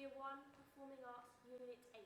Year 1, Performing Arts, Unit 8.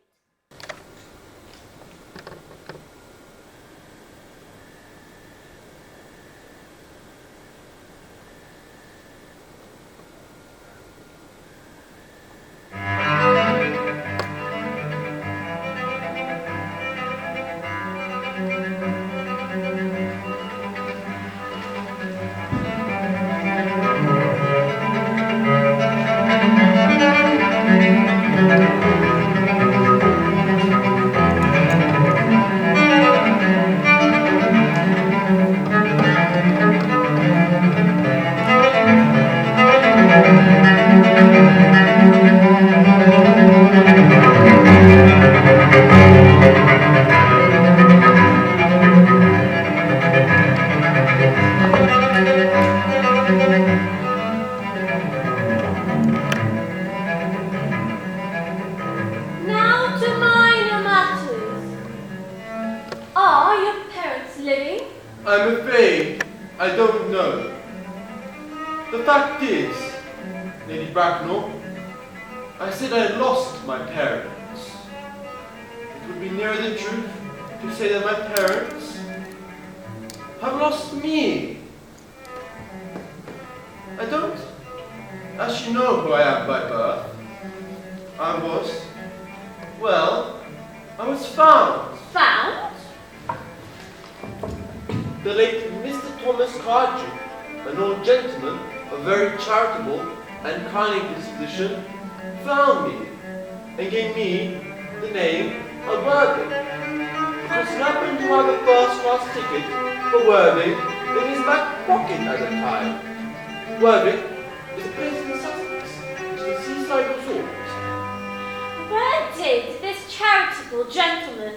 Now to minor matters. Are your parents living? I'm afraid I don't know. The fact is, Lady Bracknell, I said I lost my parents. It would be nearer the truth to say that my parents have lost me. I don't actually know who I am by birth. I was found. Found? The late Mr. Thomas Cardew, an old gentleman of very charitable and kindly disposition, found me and gave me the name of Worthing, because he happened to have a first-class ticket for Worthing in his back pocket at the time. Worthing is a place in Sussex, which is a seaside resort. Where did this charitable gentleman,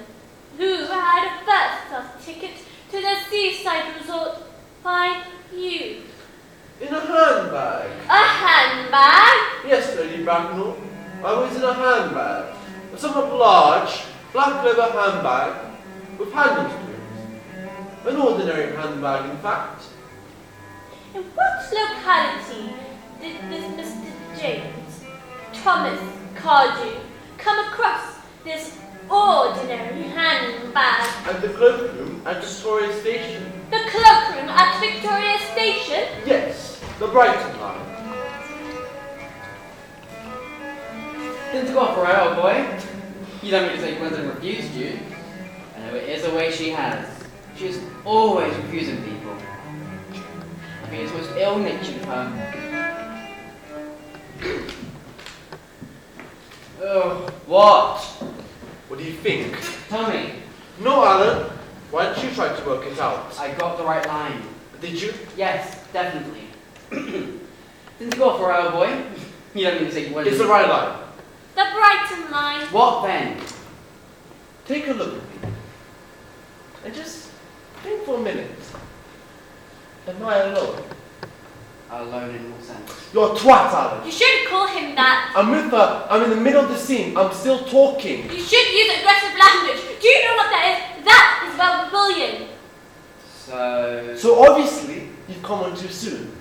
who had a first-class ticket to the seaside resort, find you? In a handbag. A handbag? Yes, Lady Bracknell, I was in a handbag, a somewhat large, black leather handbag with handles to it. An ordinary handbag, in fact. In what locality did this Mr. James Thomas Cardew come across this ordinary handbag? At the cloakroom at Victoria Station. The cloakroom at Victoria Station? Yes, the Brighton line. Didn't go off right, old boy. You don't mean to say Gwendolyn refused you? I know it is a way she has. She's always refusing people. I think it's most ill-natured of her. Oh, what? What do you think? Tell me. No, Alan. Why don't you try to work it out? I got the right line. Did you? Yes, definitely. Didn't go off right, old boy. You don't mean to say Gwendolyn. It's the right line. The Brighton line. What then? Take a look at me. And just think for a minute. Am I alone? Alone in what sense? You're a twat, Alan. You shouldn't call him that. I'm with her. I'm in the middle of the scene. I'm still talking. You should use aggressive language. Do you know what that is? That is about bullying. So obviously, you've come on too soon.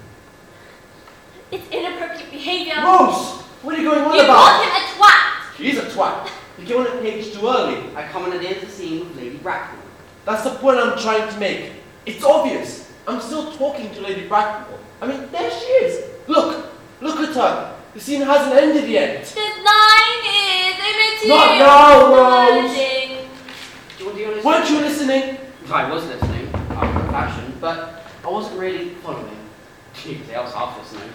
It's inappropriate behavior. Rose! What are you going on You about? called him a twat. He's a twat. You came on a page too early. I come on at the end of the scene with Lady Bracknell. That's the point I'm trying to make. It's obvious. I'm still talking to Lady Bracknell. I mean, there she is. Look at her. The scene hasn't ended yet. This line is immaterial. Not now, Rose. Darling. Do you want to be honest? Weren't you listening? I was listening, after a fashion, but I wasn't really following. Gee, I was half listening.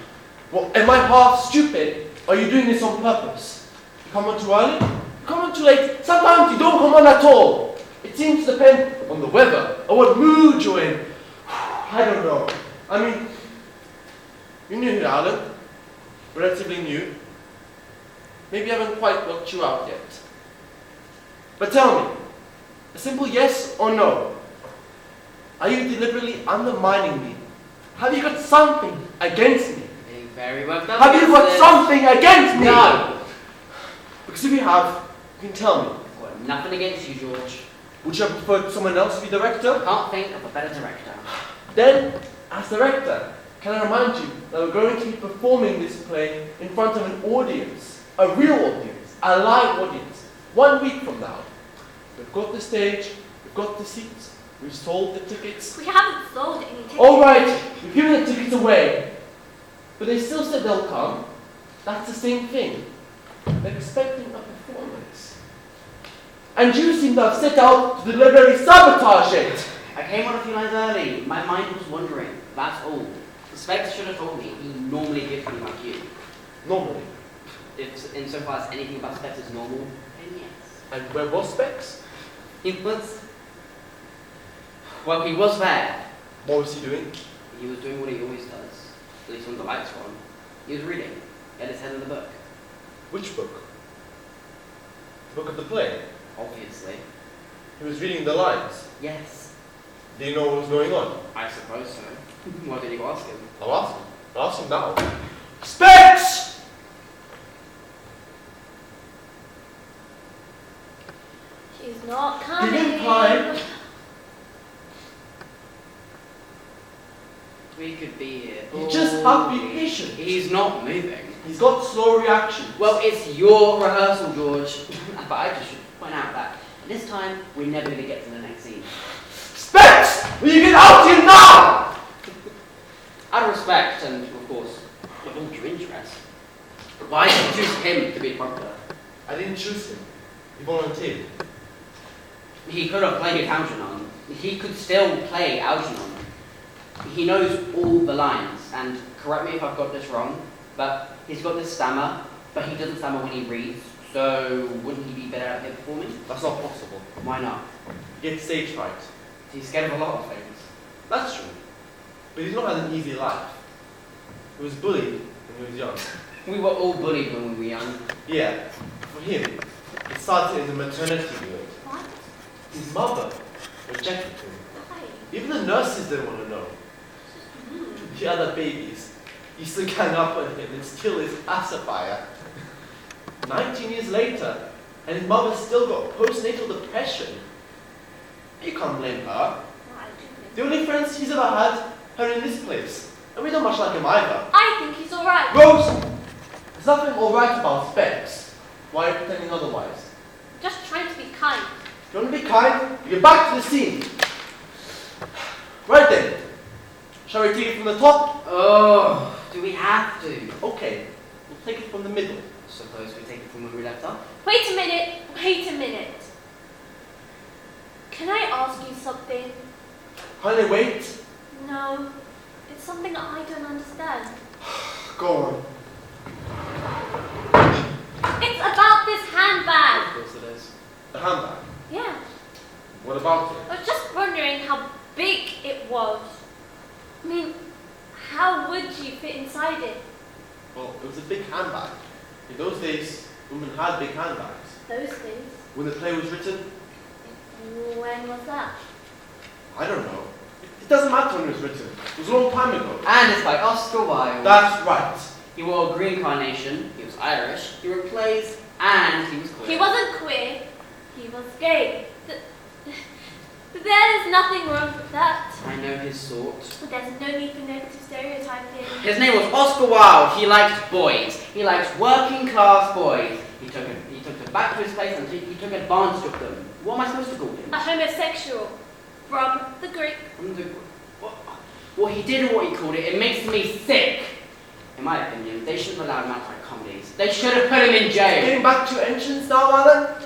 Well, am I half stupid? Are you doing this on purpose? You come on too early? You come on too late? Sometimes you don't come on at all. It seems to depend on the weather or what mood you're in. I don't know. I mean, you're new here, Alan. Relatively new. Maybe I haven't quite worked you out yet. But tell me, a simple yes or no. Are you deliberately undermining me? Have you got something against me? Being very well done. Have you got something against me? No! Because if you have, you can tell me. I've got nothing against you, George. Would you have preferred someone else to be director? Can't think of a better director. Then, as director, can I remind you that we're going to be performing this play in front of an audience? A real audience, a live audience. 1 week from now. We've got the stage, we've got the seats, we've sold the tickets. We haven't sold any tickets. Alright, we've given the tickets away. But they still said they'll come. That's the same thing. They're expecting a performance. And you seem to have set out to deliberately sabotage it. I came on a few lines early. My mind was wandering. That's all. The Specs should have told me. He normally gives me my cue. Normally. If insofar as anything about Specs is normal, then yes. And where was Specs? He was... Well, he was there. What was he doing? He was doing what he always does. At least when the lights were on. He was reading. He had his head in the book. Which book? The book of the play? Obviously. He was reading the lines. Yes. Did he know what was going on? I suppose so. Why did you go ask him? I'll ask him. I'll ask him now. Specs! She's not coming. Give him time. We could be here. You just have to be patient. He's not moving. He's got slow reaction. Well, it's your rehearsal, George. But I just should point out that this time we're never going to get to the next scene. Specs! Will you get out here now? Out of respect and, of course, with all due interest, why did you choose him to be prompter? I didn't choose him. He volunteered. He could have played Algernon. He could still play Algernon. He knows all the lines, and correct me if I've got this wrong, but he's got this stammer, but he doesn't stammer when he reads, so wouldn't he be better at here performing? That's not possible. Why not? He gets stage fright. He's scared of a lot of things. That's true. But he's not had an easy life. He was bullied when he was young. We were all bullied when we were young. Yeah. For him, it started in the maternity unit. What? His mother rejected him. Why? Even the nurses didn't want to know. The other babies used to gang up on him and steal his pacifier. 19 years later, and his mother still got postnatal depression. You can't blame her. Why didn't The only friends he's ever had are in this place. And we don't much like him either. I think he's alright. Rose! There's nothing alright about Specs. Why are you pretending otherwise? Just trying to be kind. If you want to be kind, you get back to the scene. Right then. Shall we take it from the top? Oh, do we have to? Okay, we'll take it from the middle. Suppose we take it from where we left off? Wait a minute. Wait a minute. Can I ask you something? Honey, wait. No. It's something I don't understand. Go on. It's about this handbag. Of course it is. The handbag. Yeah. What about it? I was just wondering how big it was. I mean, how would you fit inside it? Well, it was a big handbag. In those days, women had big handbags. Those days. When the play was written, When was that? I don't know. It doesn't matter when it was written. It was a long time ago. And it's by Oscar Wilde. That's right. He wore a green carnation, he was Irish, he wrote plays, and he was queer. He wasn't queer. He was gay. There is nothing wrong with that. I know his sort. There's no need for negative stereotyping. His name was Oscar Wilde. He liked boys. He liked working class boys. He took them back to his place and he took advantage of them. What am I supposed to call him? A homosexual. From the Greek. What he did and what he called it, it makes me sick. In my opinion, they shouldn't have allowed him out like comedies. They should have put him in jail. Getting back to your entrance now, Alan?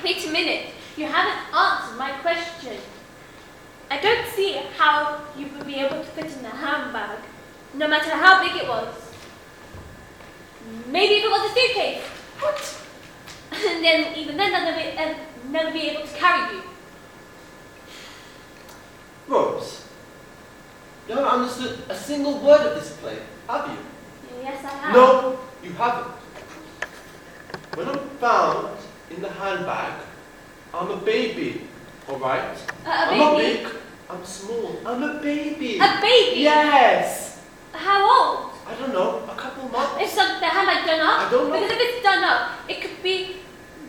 Wait a minute. You haven't answered my question. I don't see how you would be able to fit in the handbag, no matter how big it was. Maybe if it was a suitcase. What? And then, even then, I'd never be able to carry you. Rose, you haven't understood a single word of this play, have you? Yes, I have. No, you haven't. When I'm found in the handbag, I'm a baby, alright? I'm not baby? big, I'm small, I'm a baby. A baby? Yes! How old? I don't know, a couple months. Is the handbag done up? I don't know. Because if it's done up, it could be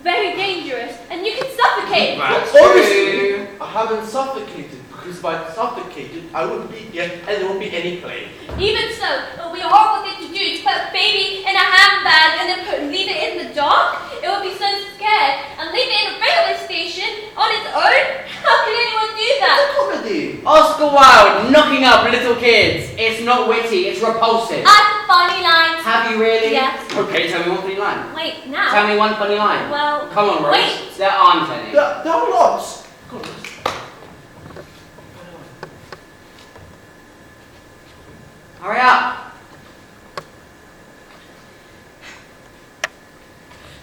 very dangerous, and you can suffocate. That's Well, obviously, true. I haven't suffocated, because if I suffocated, I wouldn't be here, and there won't be any play. Even so, it would be a horrible thing to do to put a baby in a handbag and then wild, knocking up little kids. It's not witty, it's repulsive. And funny lines. Have you really? Yes. Okay, tell me one funny line. Wait, now. Tell me one funny line. Well, Come on, Rose. wait. There aren't any. There are lots. Go on, Rose. Hurry up.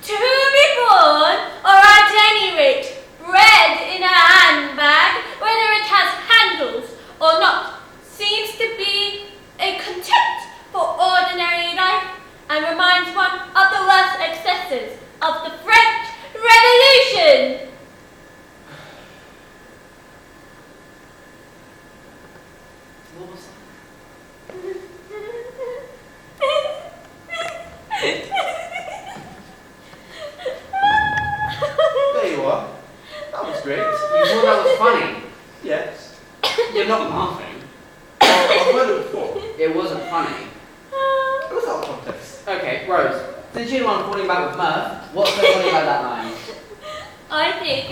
To be born, or at any rate, bred in a handbag, whether it has handles or not, seems to be a contempt for ordinary life and reminds one of the worst excesses of the French Revolution. What was that? There you are. That was great. You thought that was funny? Yes. You're not laughing. I've heard it before. It wasn't funny. It was out of context. Okay, Rose, since you're the one falling back with mirth, what's so funny about that line? I think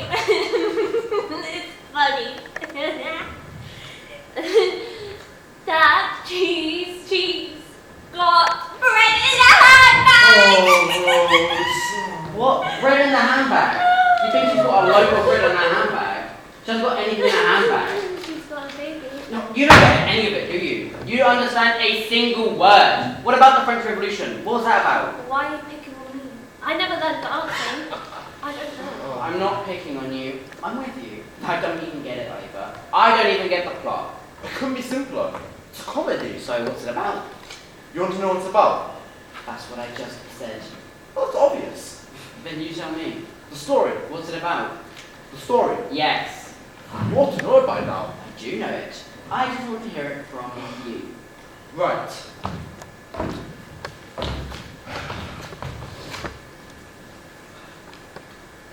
it's funny that cheese got bread in a handbag. Oh, What? Bread in the handbag? You think she's got a loaf of bread in her handbag? She hasn't got anything in her handbag. She's got a baby. No, you don't get any of it, do you? You don't understand a single word. What about the French Revolution? What was that about? Why are you picking on me? I never learned dancing. I don't know. I'm not picking on you. I'm with you. I don't even get it either. I don't even get the plot. it couldn't be simpler. It's a comedy. So what's it about? You want to know what it's about? That's what I just said. Well, it's obvious. Then you tell me. The story. What's it about? The story. Yes. You ought to know it by now. I do know it. I just want to hear it from you. Right.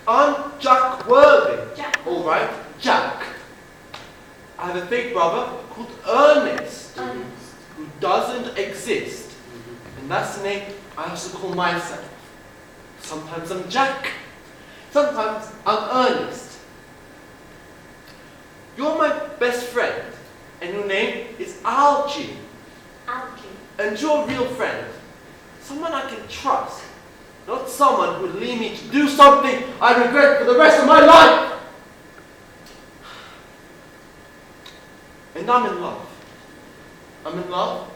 I'm Jack Worthing. Jack. All right, Jack. I have a big brother called Ernest, Ernest. who doesn't exist. And that's the name I also call myself. Sometimes I'm Jack. Sometimes I'm Ernest. You're my best friend, and your name is Algie. Algae. And you're a real friend. Someone I can trust. Not someone who would lead me to do something I regret for the rest of my life. And I'm in love. I'm in love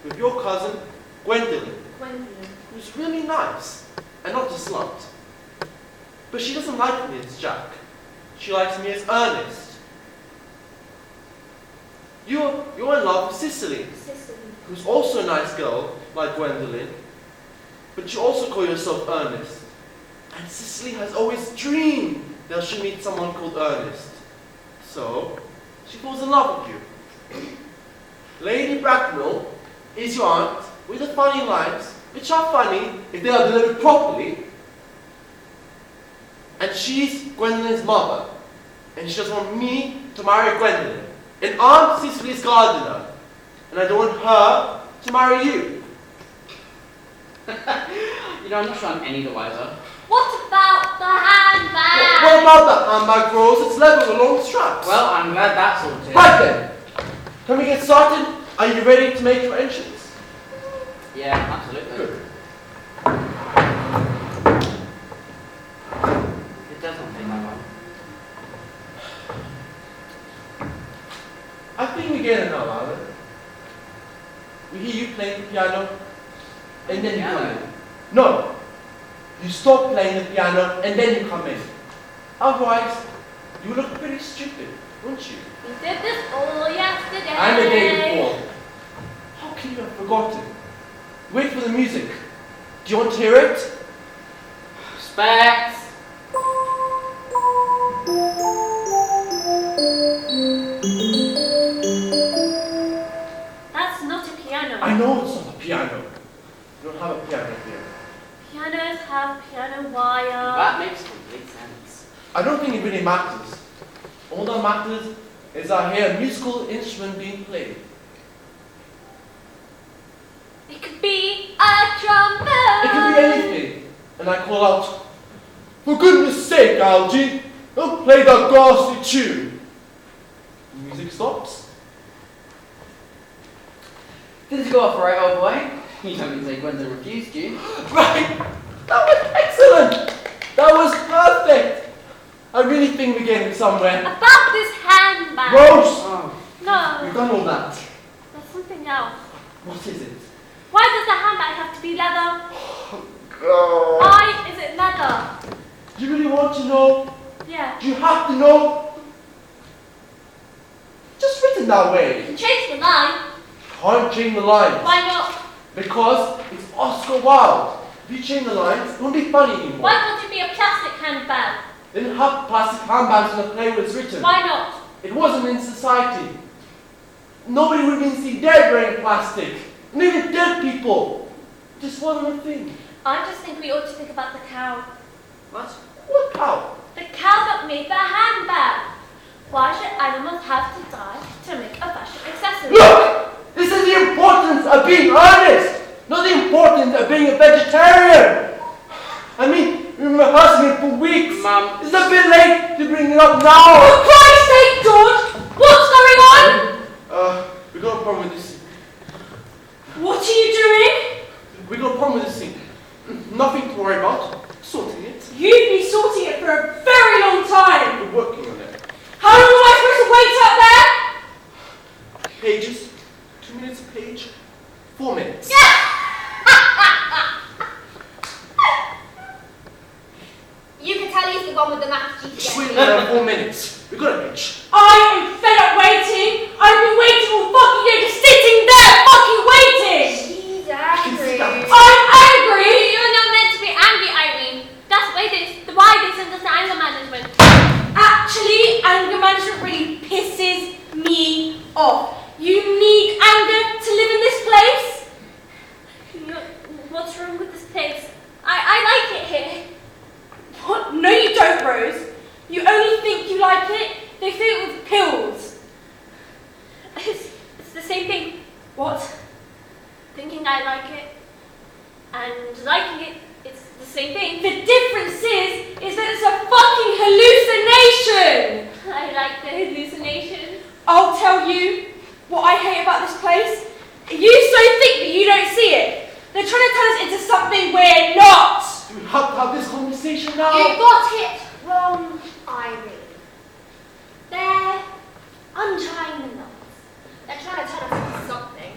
with your cousin, Gwendolyn, Gwendolyn. who's really nice and not a slut. But she doesn't like me as Jack. She likes me as Ernest. You're in love with Cicely, Sicily. who's also a nice girl, like Gwendolyn, but you also call yourself Ernest. And Cicely has always dreamed that she'll meet someone called Ernest. So, she falls in love with you. Lady Bracknell is your aunt with the funny lines, which are funny if they are delivered properly. And she's Gwendolyn's mother. And she doesn't want me to marry Gwendolyn. And Aunt Cicely's gardener. And I don't want her to marry you. You know, I'm not sure I'm any the wiser. What about the handbag? What about that handbag, Rose? It's leather with long straps. Well, I'm glad that's sorted. Right then. Can we get started? Are you ready to make your entrance? Yeah, absolutely. Good. It doesn't take that long. I think we get it now, Alan. We hear you playing the piano, and then you come in. Piano? No. You stop playing the piano, and then you come in. Otherwise, you look pretty stupid, wouldn't you? We did this all yesterday. And the day before. How can you have forgotten? Wait for the music. Do you want to hear it? Specs! That's not a piano. I know it's not a piano. You don't have a piano here. Pianos have piano wire. That makes complete sense. I don't think it really matters. All that matters is I hear a musical instrument being played. It could be a trombone. It can be anything. And I call out, "For goodness sake, Algie, don't play that ghastly tune." The music stops, Did it go off alright, old boy? You don't mean to say Gwendolyn refused you. Right! That was excellent! That was perfect! I really think we're getting somewhere. About this handbag. Rose! Oh. No, We've done all that. there's something else. What is it? Why does the handbag have to be leather? God. Why is it leather? Do you really want to know? Yeah. Do you have to know? Just written that You way. can change the line. Can't change the lines. Why not? Because it's Oscar Wilde. If you change the lines, it won't be funny anymore. Why can't it be a plastic handbag? They didn't have plastic handbags when the play was written. Why not? It wasn't in society. Nobody would have been seen dead wearing plastic. And even dead people. It just wasn't a thing. I just think we ought to think about the cow. What? What cow? The cow that made the handbag. Why should animals have to die to make a fashion accessory? Look! This is the importance of being honest, not the importance of being a vegetarian. I mean, we've been rehearsing it for weeks. Mum. It's a bit late to bring it up now. For Christ's sake, George! What's going on? We got a problem with this. What are you doing? We got a problem with this thing. Nothing to worry about. Sorting it. You've been sorting it for a very long time. We're working on it. How long am I supposed to wait out there? Pages. 2 minutes a page. 4 minutes. You can tell he's the one with the maths GPA. Sweet, 4 minutes. We got a page. I am fed up waiting. I've been waiting all fucking day, just sitting there fucking waiting. She's angry. I'm angry. You're not meant to be angry, Irene. That's why this is the anger management. Actually, anger management really pisses me off. You need anger to live in this place? What's wrong with this place? I like it here. What? No, you don't, Rose. You only think you like it. They fill it with pills. It's the same thing. What? Thinking I like it and liking it, it's the same thing. The difference is that it's a fucking hallucination. I like the hallucination. I'll tell you what I hate about this place. You so think that you don't see it. They're trying to turn us into something we're not. Do we have to have this conversation now? You got it wrong, Irene. They're untying the knots. They're trying to turn us into something.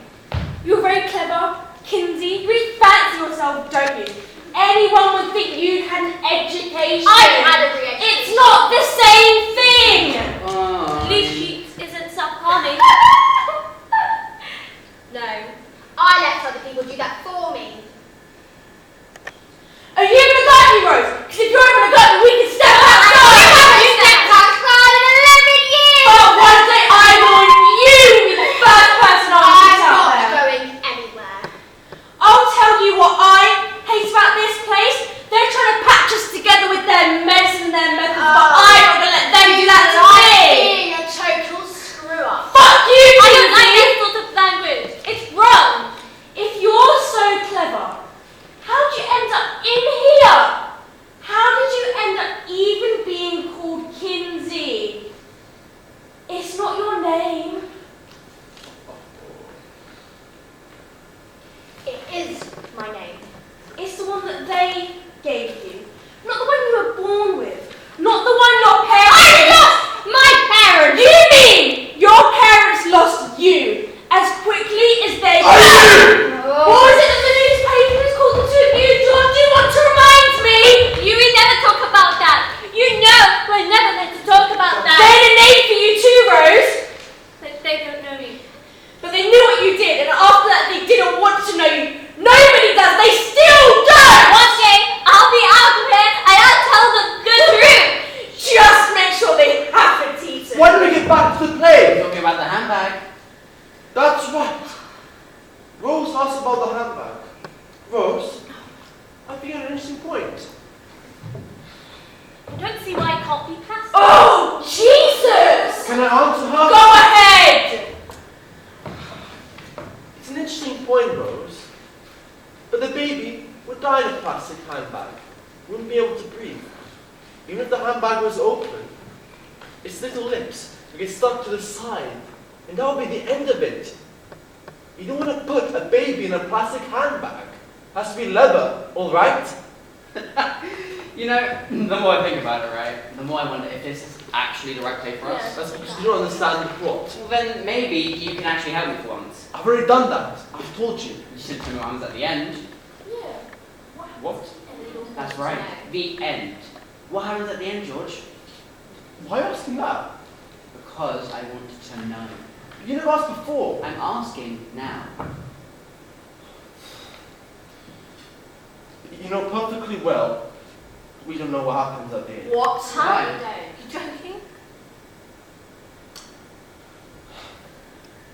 You're very clever, Kinsey. You really fancy yourself, don't you? Anyone would think you had an education. I've had a re-education. It's not the same thing. Oh. Leaf sheets isn't self-harming. No, I let other people do that for me. Are you gonna guide me, Rose? Because if you're gonna guide me, we can step outside. You stepped outside in 11 years! But one day I want you to be the first person I'll I'm put out not there. going anywhere. I'll tell you what I hate about this place. They're trying to patch us together with their medicine and their methods, but I'm not gonna let them do that to me. Being a total screw-up. Fuck you, I don't like Kinsey. this sort of language. It's wrong. If you're so clever, how'd you end up in here? How did you end up even being called Kinsey? It's not your name. It is my name. It's the one that they gave you. Not the one you were born with. Not the one your parents... I lost my parents! You mean your parents lost you as quickly as they... Oh. Or is it that the newspapers called the two of you, George? Do you want to remind me? You will never talk about that. You know we're never meant to talk about They that. had a name for you too, Rose. But they don't know me. But they knew what you did, and after that they didn't want to know you. Nobody does. They still don't. One day I'll be out of here and I'll tell them the truth. Just make sure they haven't eaten. Why don't we get back to the play? Talking about the handbag. That's right. Rose asked about the handbag. Rose, I think you had an interesting point. I don't see why it can't be passed. Oh, Jesus! Can I answer her? Go ahead! It's an interesting point, Rose. But the baby would die in a plastic handbag. Wouldn't be able to breathe. Even if the handbag was open, its little lips would get stuck to the side, and that would be the end of it. You don't want to put a baby in a plastic handbag. Has to be leather, alright? You know, the more I think about it, right, the more I wonder if this is actually the right play for us. That's because you don't understand the plot. Well, then maybe you can actually help me for once. I've already done that. I've told you. You should tell me what happens at the end. Yeah. What? That's right, the end. What happens at the end, George? Why are you asking that? Because I wanted to know. You never asked before. I'm asking now. You know perfectly well we don't know what happens at the end. What? Why? You joking?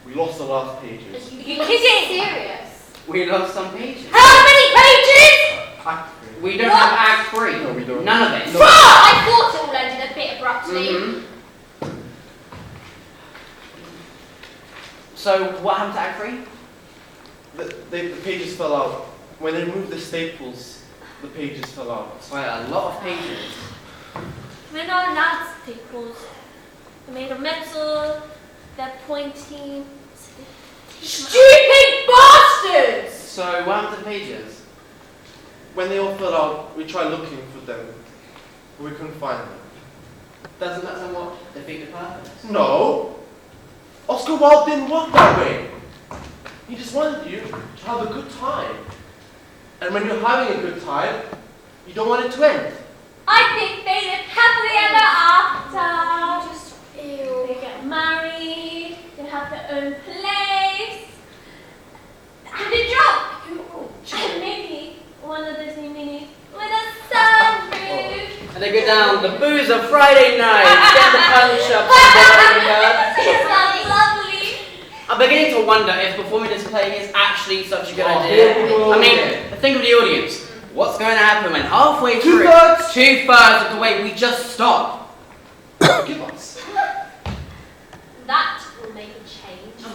We lost the last pages. Are you kidding? Serious? We lost some pages. How many pages? Act We don't What? have Act 3. No, we don't. None of it. No. I thought it all ended a bit abruptly. Mhm. So, what happened to Act 3? The pages fell out. When they removed the staples, the pages fell out. Quite a lot of pages. We're not allowed staples. They're made of metal. They're pointy. Stupid bastards! So, what happened to the pages? When they all fell out, we tried looking for them, but we couldn't find them. Doesn't that somewhat defeat the purpose? No! Oscar Wilde didn't work that way. He just wanted you to have a good time. And when you're having a good time, you don't want it to end. I think they live happily ever after. Just They ew. get married. They have their own place. And a job. And maybe one of Disney minis with a sunroof. And they go down the boozer Friday night, get the punch up, It sounds lovely. I'm beginning to wonder if performing this play is actually such a good Oh, idea. here we go I mean, again. think of the audience. What's going to happen when halfway through Two-thirds. 2/3 of the way we just stop? Forgive us. That will make a change.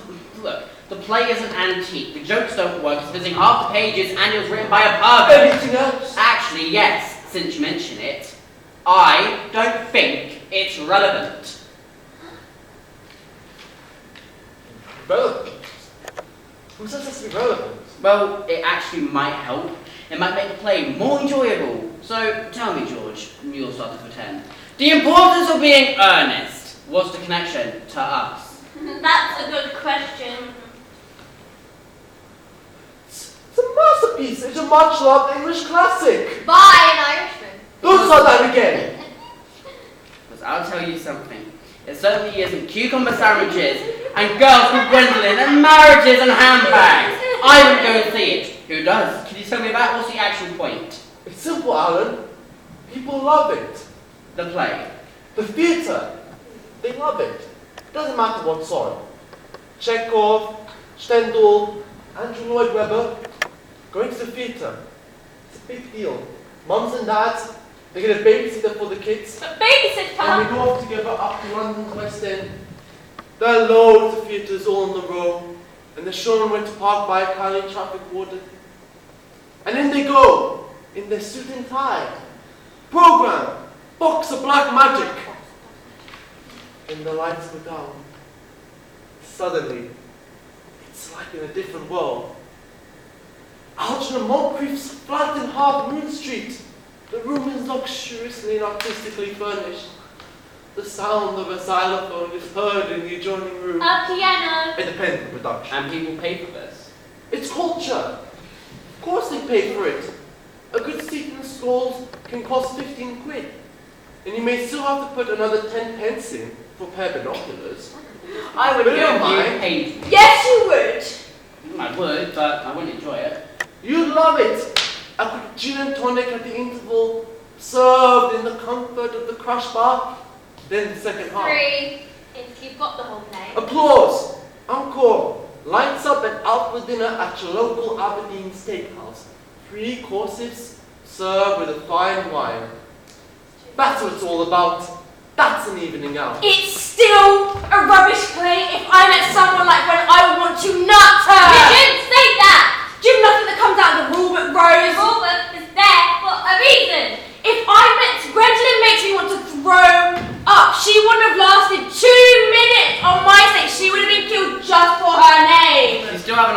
Look, the play isn't antique. The jokes don't work. It's missing half the pages and it was written by a pervert. Anything else? Actually, yes, since you mention it, I don't think it's relevant. Relevant? Who says this to be relevant? Well, it actually might help. It might make the play more enjoyable. So, tell me, George, you'll start to pretend. The importance of being earnest. What's the connection to us? That's a good question. It's a masterpiece. It's a much-loved English classic. By an Irishman. Don't start that again. Because I'll tell you something. It certainly isn't cucumber sandwiches and girls with Gwendolyn and marriages and handbags. I wouldn't go and see it. Who does? Can you tell me about what's the actual point? It's simple, Alan. People love it. The play. The theatre. They love it. Doesn't matter what song. Chekhov, Stendhal, Andrew Lloyd Webber. Going to the theatre. It's a big deal. Mums and dads, they get a babysitter for the kids. A And babysitter. we go off together up to London's West End. There are loads of theatres all on the row. And they're shown when to park by a kindly traffic warden. And in they go, in their suit and tie. Program, box of black magic. And the lights go down. Suddenly, it's like in a different world. Algernon Moncrief's flat in Half Moon Street. The room is luxuriously and artistically furnished. The sound of a xylophone is heard in the adjoining room. A piano. It depends on the production. And people pay for this. It's culture. Of course they pay for it. A good seat in the stalls can cost 15 quid. And you may still have to put another 10 pence in for a pair of binoculars. I would But go never if you mind. paid. Yes, you would. I would, but I wouldn't enjoy it. You'd love it. A quick gin and tonic at the interval, served in the comfort of the crush bar. Then the second half. 3, if you've got the whole play. Applause. Encore. Lights up and out for dinner at your local Aberdeen steakhouse. 3 courses, served with a fine wine. That's what it's all about. That's an evening out. It's still a rubbish play if I met someone like when I would want to nut her. You didn't say that! Do you know nothing that comes out of the Robert Rose? Robert is there for a reason. If I met Gwendolyn makes me want to throw up. She wouldn't have lasted 2 minutes on my stage. She would have been killed just for her name. You still haven't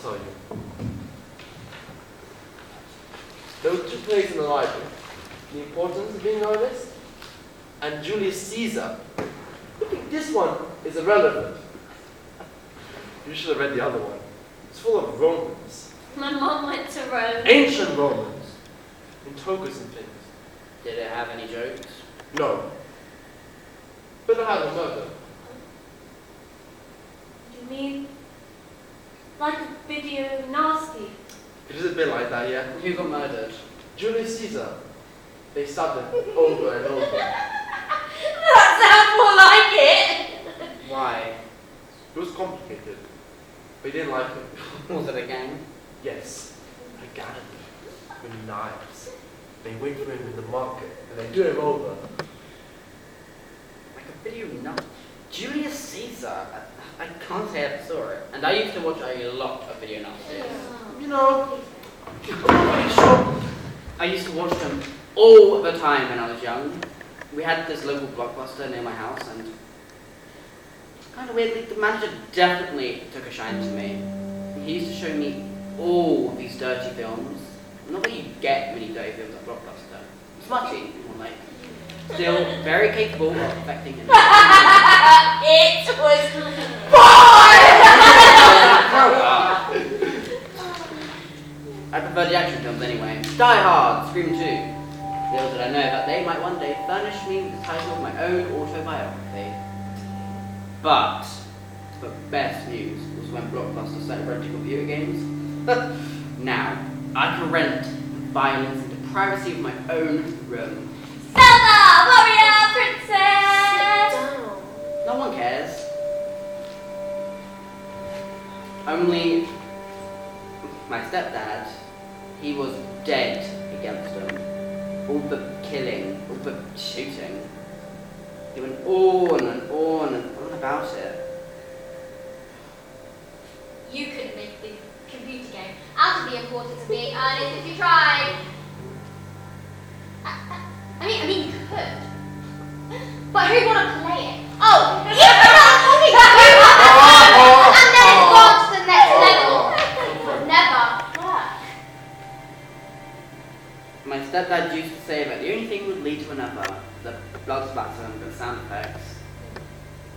tell you. There were two plays in the library. The Importance of Being Honest and Julius Caesar. I think this one is irrelevant. You should have read the other one. It's full of Romans. My mom went to Rome. Ancient Romans. In togas and things. Did it have any jokes? No. But I had a murder. You mean like a video nasty? It is a bit like that, yeah? Who got murdered? Julius Caesar. They stabbed him over and over. That sounds more like it. Why? It was complicated. But he didn't like it. Was it a gang? Yes, a gang with knives. They wait for him in the market and they do him over. Like a video nut. Julius Caesar. I can't say I ever saw it. And I used to watch a lot of video nasties. You know, I'm not really sure. I used to watch them all the time when I was young. We had this local blockbuster near my house, and kind of weirdly, the manager definitely took a shine to me. He used to show me all these dirty films. Not what you get when you dirty films at Blockbuster. Smutty, more like. Still very capable of affecting him. It was Grow up. I prefer the action films anyway. Die Hard, Scream 2. Little did I know that they might one day furnish me with the title of my own autobiography. But the best news was when Blockbuster started renting computer games. Now, I can rent violence in the privacy of my own room. Zelda, warrior princess. No one cares. Only my stepdad, he was dead against them. All the killing, all the shooting. He went on and on and on about it. You couldn't make the computer game out of the importance of being earnest if you tried. I mean, you could. But who'd want to play it? Oh, even only you! And then it's gone to the next level. Would never work. My stepdad used to say that the only thing would lead to another, the blood splatter and the sound effects.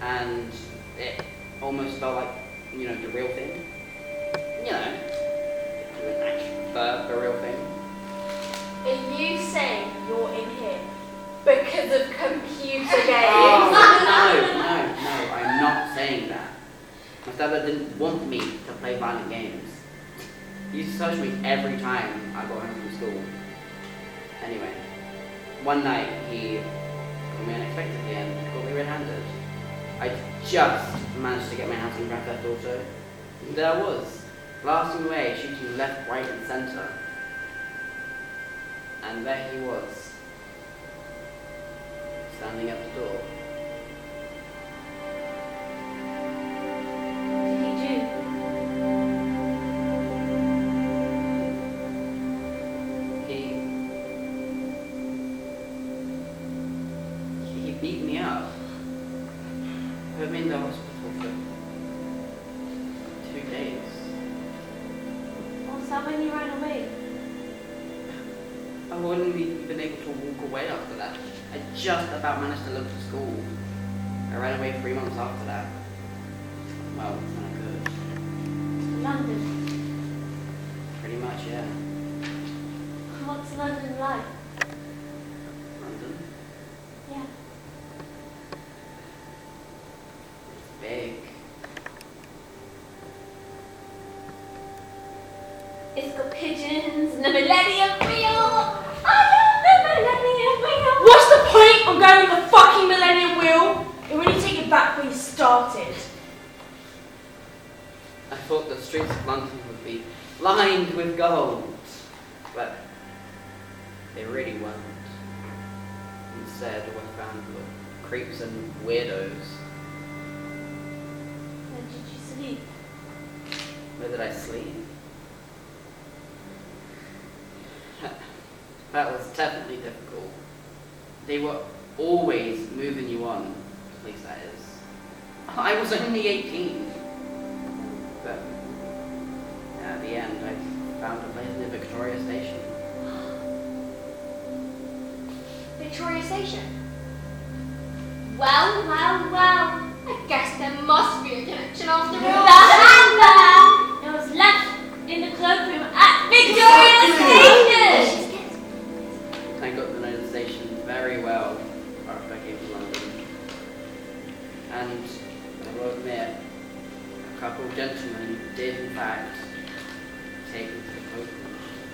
And it almost felt like, you know, the real thing. You know, the real thing. Are you saying you're in here because of computer games? Oh, no, I'm not saying that. My stepdad didn't want me to play violent games. He used to touch me every time I got home from school. Anyway, one night he caught me unexpectedly and caught me red-handed. I just managed to get my hands on Grand Theft Auto. And there I was, blasting away, shooting left, right and centre. And there he was, standing at the door. What did he do? He beat me up. Put me in the hospital for 2 days. Oh, so when you ran away? I wouldn't have been able to walk away after that. I just about managed to look for school. I ran away 3 months after that. Well, when I could. London. Pretty much, yeah. What's London like? London. Yeah. It's big. It's got pigeons and the Millennium Wheel. I love the Millennium Wheel. What's the point of going on the fucking Millennium Wheel? It really take it back where you started. I thought the streets of London would be lined with gold, but they really weren't. Instead, what I found were creeps and weirdos. Where did you sleep? Where did I sleep? That was definitely difficult. They were always moving you on, at least that is. I was only 18. But Victoria Station. Well, well, well. I guess there must be a connection after all. The handbag! It was left in the cloakroom at Victoria Station! I got to know the station very well after I came to London. And I will admit, a couple of gentlemen did in fact take me to the cloakroom.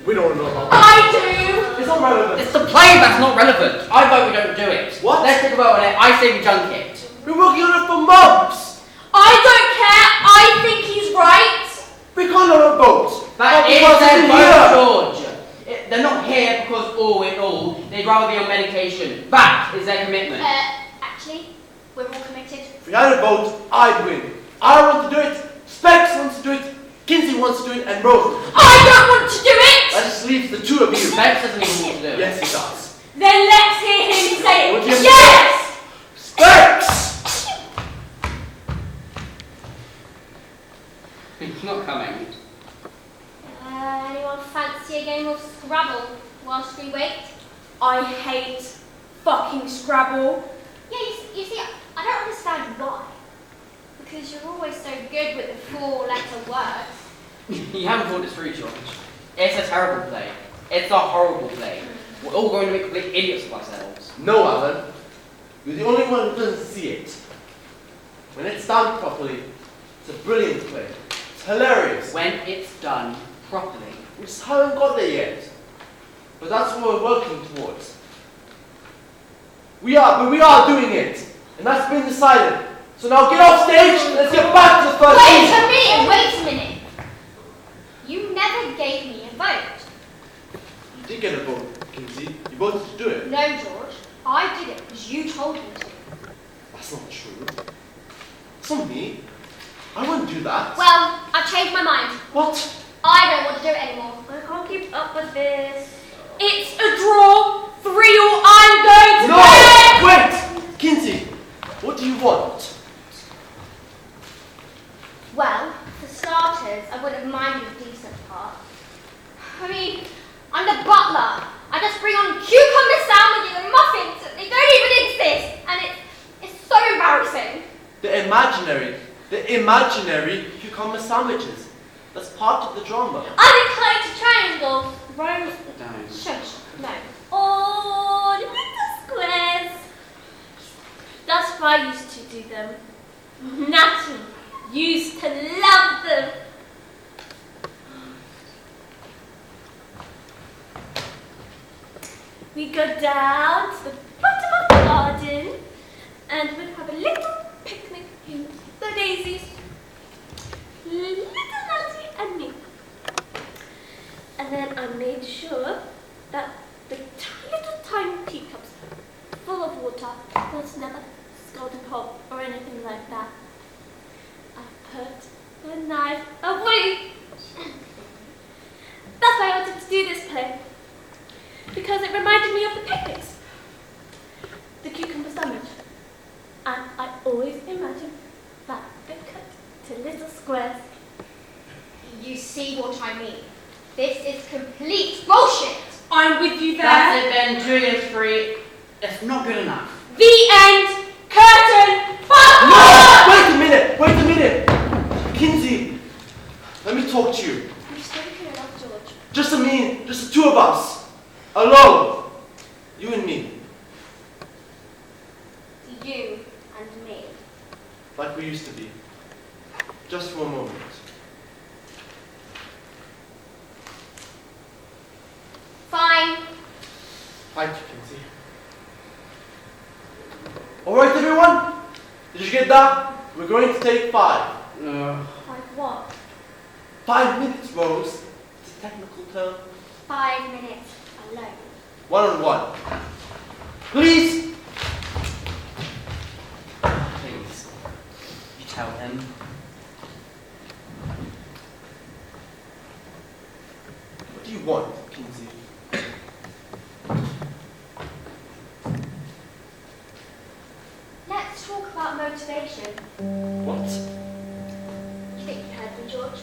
We don't know about I do! It's not relevant. It's the play that's not relevant. I vote we don't do it. What? Let's think about it. I say we junk it. We're working on it for months. I don't care. I think he's right. We can't have a vote. That Not is because their it's vote, George. They're not here because all in all, they'd rather be on medication. That is their commitment. Actually, we're all committed. If we had a vote, I'd win. I want to do it. Specs wants to do it. Kinsey wants to do it, and Rose. I don't want to do it. That just leaves the two of you. Specs doesn't even want to do it. Yes, he does. Then let's hear him say What it. do you- Yes! Specs! He's not coming. Anyone fancy a game of Scrabble whilst we wait? I hate fucking Scrabble. Yeah, you see, I don't understand why. Because you're always so good with the 4-letter words. You haven't thought this through, George. It's a terrible play. It's a horrible play. We're all going to make complete idiots of ourselves. No, Alan. You're the only one who doesn't see it. When it's done properly, it's a brilliant play. It's hilarious. When it's done properly. We just haven't got there yet. But that's what we're working towards. We are doing it. And that's been decided. So now get off stage and let's get back to the first scene. Wait a minute. You never gave me a vote. You did get a vote, Kinsey. You voted to do it. No, George. I did it because you told me to. That's not true. It's not me. I wouldn't do that. Well, I've changed my mind. What? I don't want to do it anymore. I can't keep up with this. It's a draw. 3-3. I'm going to No! bed. Wait! Kinsey, what do you want? Well, for starters, I wouldn't mind a decent part. I mean, I'm the butler. I just bring on cucumber sandwiches and muffins. They don't even exist. And it's so embarrassing. The imaginary cucumber sandwiches. That's part of the drama. Unenclosed triangles. Rome. Don't. Shush. No. Oh, little squares. That's why I used to do them. Natalie used to love them. We go down to the bottom of the garden and we'd have a little picnic in the daisies. Little Natty and me. And then I made sure that the little tiny teacups full of water was never scalding hot or anything like that. I put the knife away. That's why I wanted to do this play. Because it reminded me of the picnics. The cucumber sandwich. And I always imagine that they're cut to little squares. You see what I mean. This is complete bullshit. I'm with you there. That's it then. 2 against 3. It's not good enough. The end. Curtain. Fuck No! off! Wait a minute! Kinsey, let me talk to you. You're spoken enough, George. Just the two of us. Alone. You and me. You and me. Like we used to be. Just for a moment. Fine. Thank you, Kinsey. Alright, everyone? Did you get that? We're going to take 5. Like what? 5 minutes, Rose. It's a technical term. 5 minutes alone. 1-on-1. Please? Please. You tell him. What do you want, Kinsey? Let's talk about motivation. What? You think you heard me, George?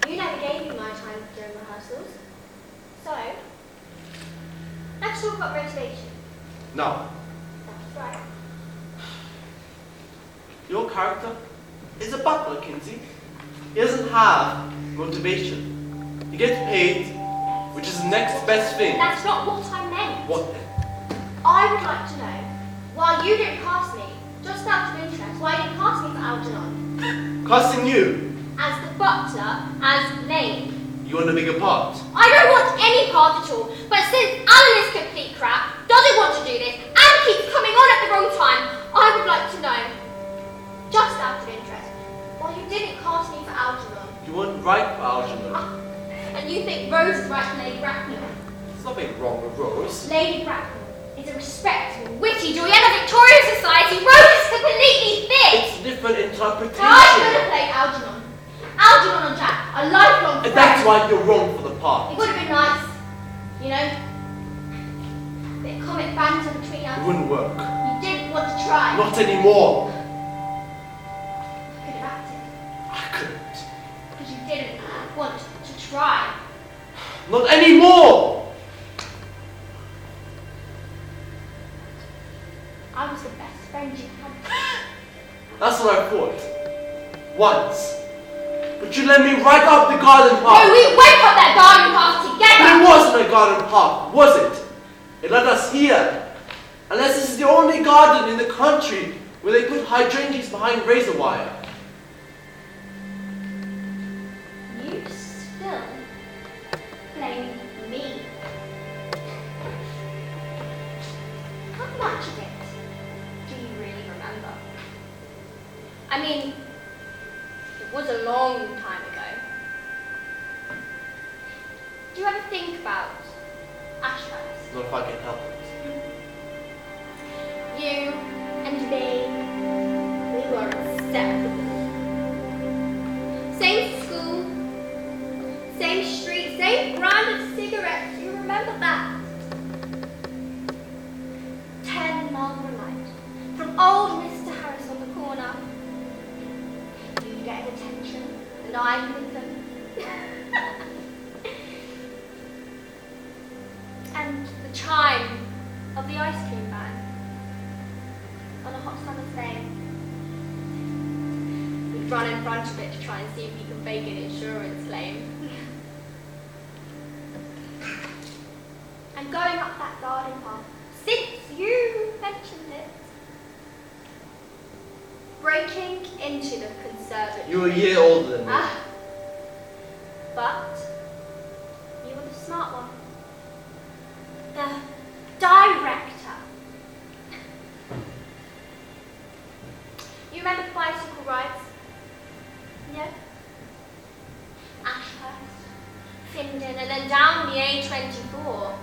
You never gave me my time during rehearsals. So, let's talk about motivation. Now, That's right. your character is a butler, Kinsey. He doesn't have motivation. He gets paid, which is the next best thing. That's not what I meant. What then? I would like to know why you didn't cast me, just out of interest, why you didn't cast me for Algernon. Casting you, As the butler, as Lane. you want a bigger part. I don't want any part at all, but since Alan is complete crap, doesn't want to do this, and keeps coming on at the wrong time, I would like to know, just out of interest, why you didn't cast me for Algernon. You weren't right for Algernon. And you think Rose is right for Lady Bracknell. There's nothing wrong with Rose. Lady Bracknell is a respectable, witty Juliana Victorian society. Rose is completely fit. It's different interpretation. I could have played Algernon. Algernon and Jack, a lifelong friend. And that's why you're wrong for the part. It would have been nice, you know. Bit of comic banter between It us. wouldn't work. You didn't want to try. Not anymore. I could have acted. I couldn't. Because you didn't want to try. Not anymore. I was the best friend you had. That's what I thought. Once. But you let me right up the garden path. No, we went up that garden path But together. it wasn't a garden path, was it? It led us here. Unless this is the only garden in the country where they put hydrangeas behind razor wire. You still blame me. How much of it do you really remember? I mean, it was a long time ago. Do you ever think about Ashhurst? Not if I can help it. You and me, we were inseparable. Same school, same street, same brand of cigarettes. You remember that? 10 Marlboro Light from old Mr. Harris on the corner. You get attention, and I with them. And the chime of the ice cream van on a hot summer's day. We'd run in front of it to try and see if we could fake an insurance claim. And going up that garden path, since you mentioned it, breaking into the conservatory. You were a year older than me. But you were the smart one. The director. You remember the bicycle rides? Yeah? Ashhurst, Findon, and then down the A24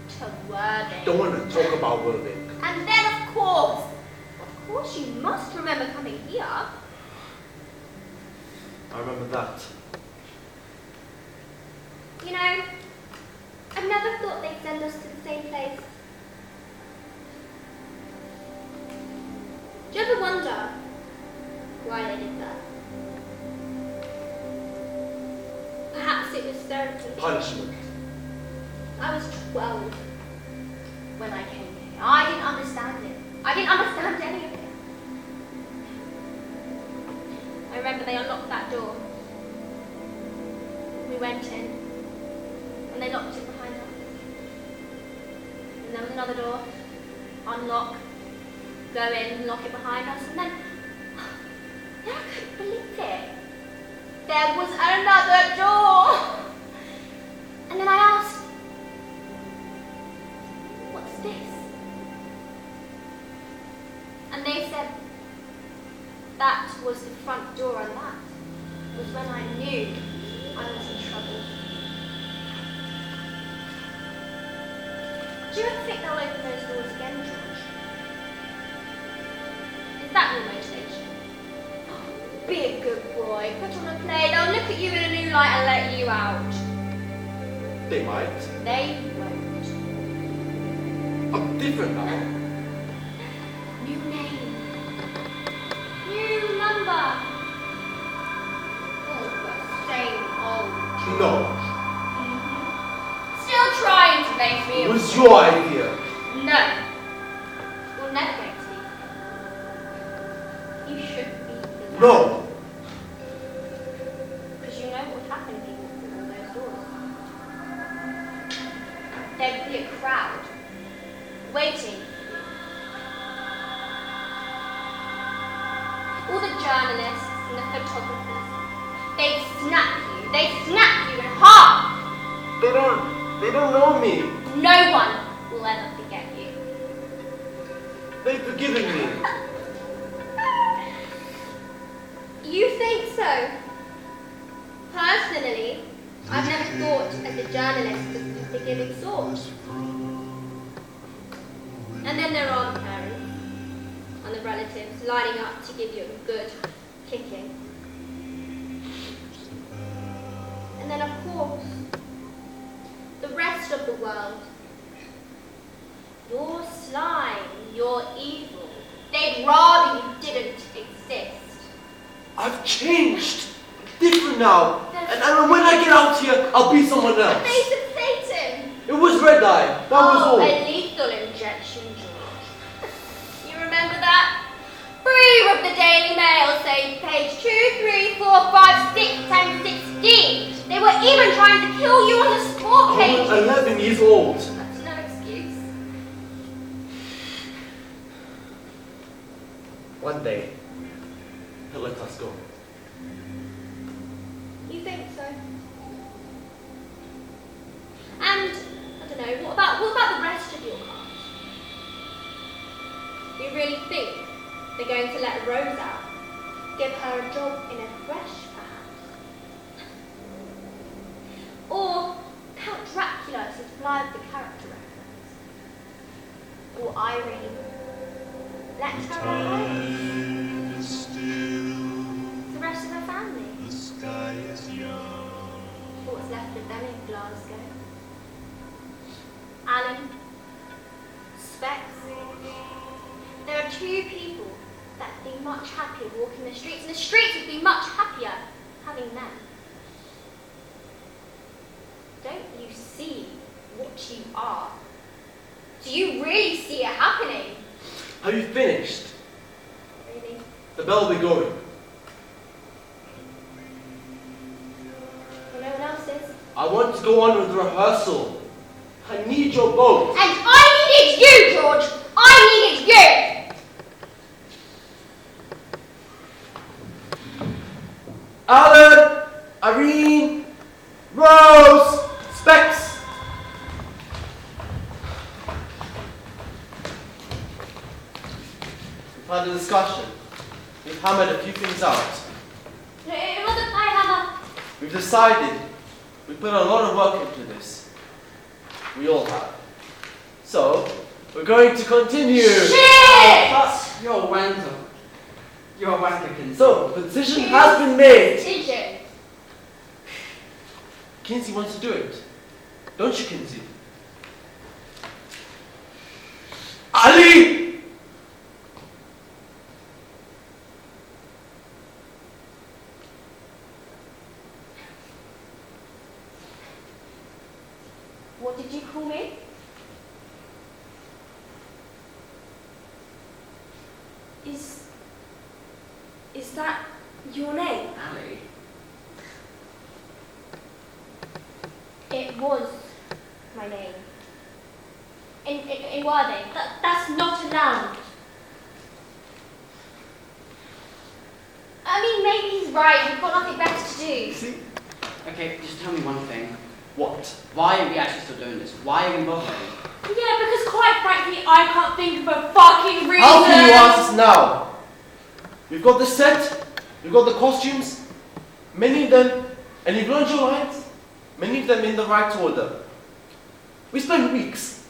to Worthing. Don't want to talk about Worthing. And then, of course, you must remember coming here. I remember that. You know, I never thought they'd send us to the same place. Do you ever wonder why they did that? Perhaps it was therapy. Punishment. I was 12 when I came here. I didn't understand it. I didn't understand any of it. I remember they unlocked that door. We went in, and they locked it behind us. And there was another door, unlock, go in, lock it behind us, and then I couldn't believe it. There was another door. And then I asked, what's this? And they said, that was the front door, and that was when I knew I was in trouble. Do you ever think they'll open those doors again, George? Is that your motivation? Be a good boy, put on a play, they'll look at you in a new light and let you out. They might. They won't. I'm different now. New name. New number. Oh, the same old. No. Still trying to they It feel. was your idea. No. You're never going to leave. You should be the No. Because you know what would happen if you walked through all those doors. There'd be a crowd waiting. All the journalists and the photographers, they'd snap you. They'd snap you in half. They don't know me. No one will ever forget you. They've forgiven me. You think so? Personally, I've never thought as a journalist of the forgiving sort. And then there are the parents and the relatives lining up to give you a good kicking. And then, of course, the rest of the world. You're slime, you're evil. They'd rather you didn't exist. I've changed. Different now. And when I get out here, I'll be someone The else. face of Satan! It was red eye. That was all. A lethal injection, George. You remember that? Free of the Daily Mail, say page 2, 3, 4, 5, 6, 10, 16. They were even trying to kill you on the sport I page. was 11 years old. That's no excuse. One day, he'll let us go. You think so? And, I don't know, what about the rest of your cast? You really think they're going to let Rose out? Give her a job in a creche, perhaps? Or Count Dracula to fly with the character reference? Or Irene? Let her alone? The rest of her family? What's left of them in Glasgow? Alan, Specs. There are two people that'd be much happier walking the streets, and the streets would be much happier having them. Don't you see what you are? Do you really see it happening? Have you finished? Really? The bell will be going. Well, no one else is. I want to go on with the rehearsal. I need your boat. And I needed you, George! I needed you! Alan, Irene, Rose, Specs. We've had a discussion. We've hammered a few things out. It wasn't my hammer. We've decided. We put a lot of work into this. We all have. So, we're going to continue. Shit! You're a wanker. You're a wanker, Kinsey. So, the decision has been made. Decision. Kinsey wants to do it. Don't you, Kinsey? Ali! What did you call me? Is that your name? Ali. It was my name. In Worthing. That's not allowed. I mean, maybe he's right. We've got nothing better to do. See? Okay, just tell me one thing. What? Why are we actually still doing this? Why are we bothering? Yeah, because quite frankly, I can't think of a fucking reason. How can you ask us now? We've got the set, we've got the costumes, many of them, and you've learned your lines, many of them in the right order. We spent weeks,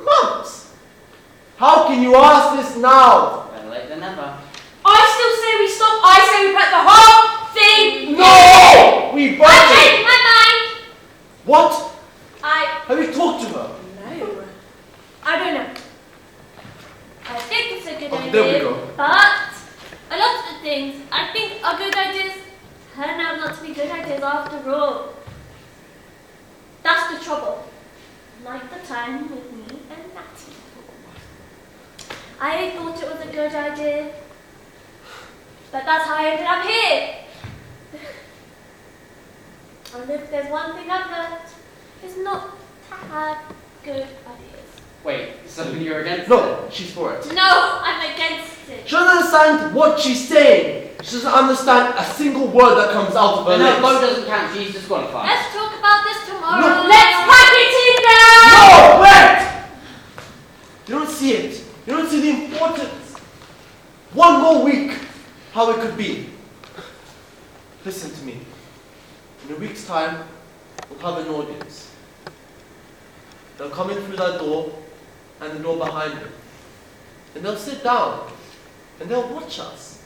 months. How can you ask this now? Better late than never. I still say we stop. I say we put the whole thing. No! We I brought it! changed my mind. What? I Have you talked to her? No. I don't know. I think it's a good Oh, idea. there we go. But a lot of the things I think are good ideas turn out not to be good ideas after all. That's the trouble. like the time with me and Natty. I thought it was a good idea, but that's how I ended up here. And if there's one thing I've learned, it's not to have good ideas. Wait, so you're against it? No, she's for it. No, I'm against it. She doesn't understand what she's saying. She doesn't understand a single word that comes out of her No, lips. vote doesn't count. She's disqualified. Let's talk about this tomorrow. No. Let's pack it in now! No, wait! You don't see it. You don't see the importance. One more week, how it could be. Listen to me. In a week's time, we'll have an audience. They'll come in through that door and the door behind them. And they'll sit down and they'll watch us.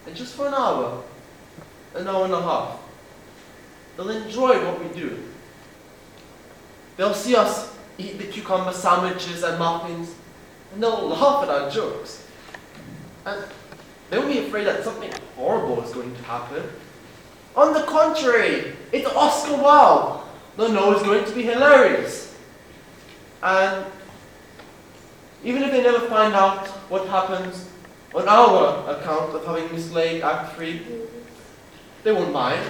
And just for an hour and a half, they'll enjoy what we do. They'll see us eat the cucumber sandwiches and muffins, and they'll laugh at our jokes. And they won't be afraid that something horrible is going to happen. On the contrary, it's Oscar Wilde. They'll know it's going to be hilarious. And even if they never find out what happens on our account of having mislaid Act 3, they won't mind.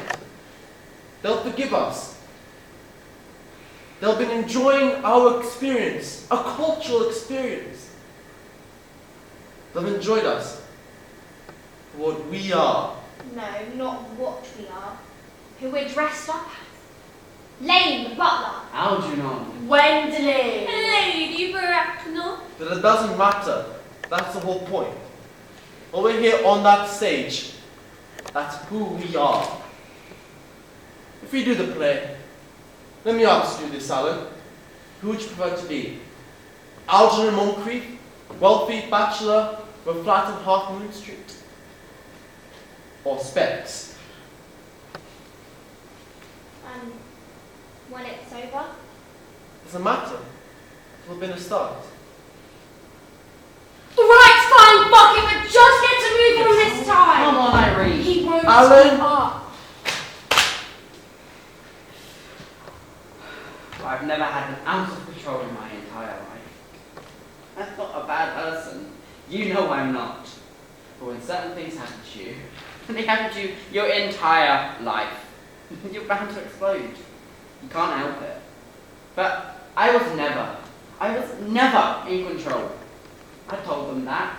They'll forgive us. They'll be enjoying our experience, a cultural experience. They've enjoyed us for what we are. No, not what we are. Who we're dressed up as. Lane the butler. Algernon. Wendling. Lady Bracknell. But it doesn't matter. That's the whole point. When we're here on that stage, that's who we are. If we do the play, let me ask you this, Alan. Who would you prefer to be? Algernon Moncrief, wealthy bachelor with a flat in Half Moon Street? Or Specs? And when it's over, Doesn't matter. It'll been a start. Right, fine, fuck it, but just get to move on this time. Come on, Irene. He won't Alan. speak up. I've never had an ounce of control in my entire life. I'm not a bad person. You know I'm not. But when certain things happen to you, they happen to you your entire life, you're bound to explode. You can't help it. But I was never in control. I told them that,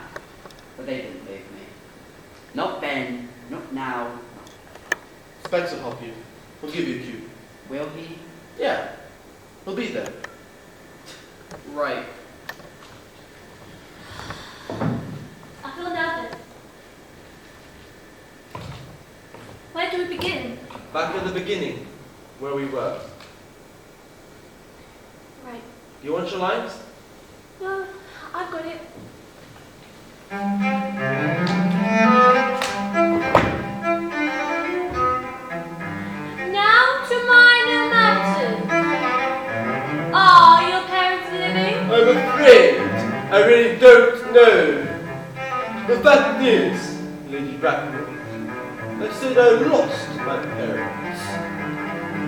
but they didn't believe me. Not then, not now. Specs will help you. We'll give you a cue. Will he? Yeah. He'll be there. Right. I feel nervous. Where do we begin? Back at the beginning, where we were. Right. You want your lines? No, I've got it. Now to minor matters. Are your parents living? I'm afraid I really don't know. The fact is, Lady Bracknell, I said I lost my parents.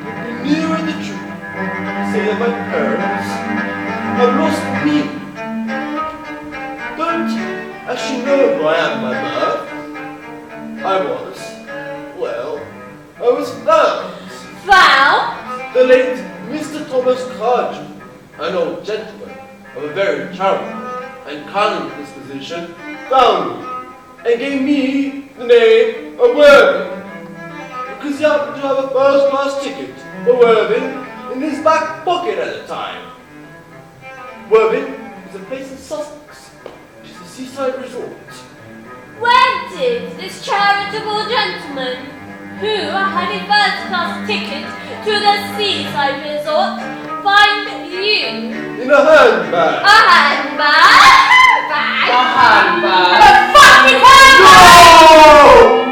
To be nearer the truth, I say that my parents have lost me. Don't actually know who I am by birth. I was found. Found? The late Mr. Thomas Cardew, an old gentleman of a very charitable and kind disposition, found me and gave me the name of Worthing, because he happened to have a first-class ticket for Worthing in his back pocket at the time. Worthing is a place in Sussex, which is a seaside resort. Where did this charitable gentleman, who had a first-class ticket to the seaside resort, find you? In a handbag. A handbag? A handbag. A fucking handbag! No!